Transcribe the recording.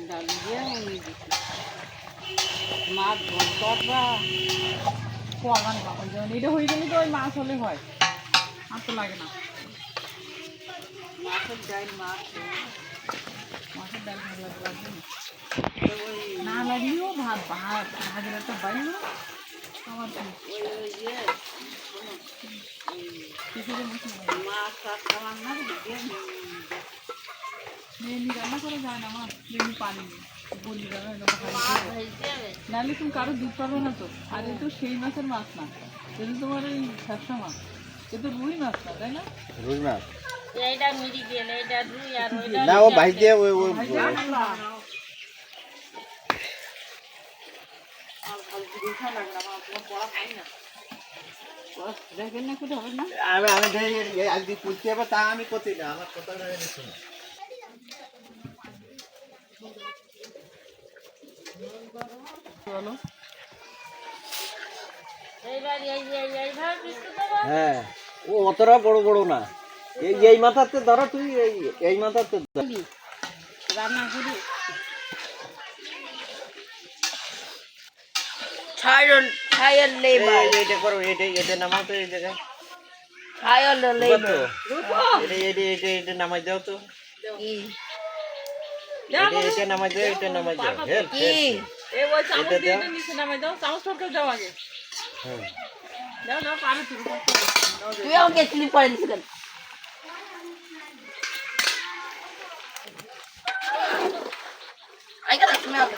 ডাল দিয়ে মাছ ধরবা করবা না বাবা, যেমন এটা হয়ে গেলে তো ওই মাছ হলে হয়, আর তো লাগে না। মাছের ডাল মাছের ডাল ভালো লাগবে না, ওই না লাগলেও ভাত ভাত ভাজের একটা বাইলো আমার ওই ওই ইয়ে শোনো, ওই খিচুড়ি মশলা মাছ টাছ রান্না দিয়ে মেয়েলি রান্না করা যায় না আমার, যেমনি পানি নেই বলি রান্না মাছ ভেজে যাবে। নাহলে তুমি কারো দুধ পাবে না তো। আর এ তো সেই মাছের মাছ না, এটা তোমার ওই ফ্যাপসা মাছ, এ তো রুই মাছ না, তাই না? রুই মাছ এইটা মিরি গেলে এটা রুই আর ওইটা না, ও ভাই দিয়ে ওই ওই দেখেন না কোথাও হবে না। আমি আমি আজকে করতে হবে তা আমি করতে না, আমার কথা শুনে বলো এইবার এইভাবে বিস্কুট দেবো। হ্যাঁ, ও অতটা বড় বড় না, এই এই মাথাতে ধরো তুই, এই মাথাতে ধর। রান্না করি ছায়ার লেবার এটা করো, এটা নামাও তো এই জায়গায়। ছায়ার লেবার এটা নামাই দাও তো, কি এটা নামাই দাও, এটা নামাই দাও। হেল্প কি এই ওই চামচ এটা দিয়ে দাও। এটা নিচে নামাই দাও, চামচ সরকার দাও আগে, হ্যাঁ, দাও দাও পারে তুমি তুই আমাকে ক্লিপ করে দিস কেন? আই গেল তুমি আমাকে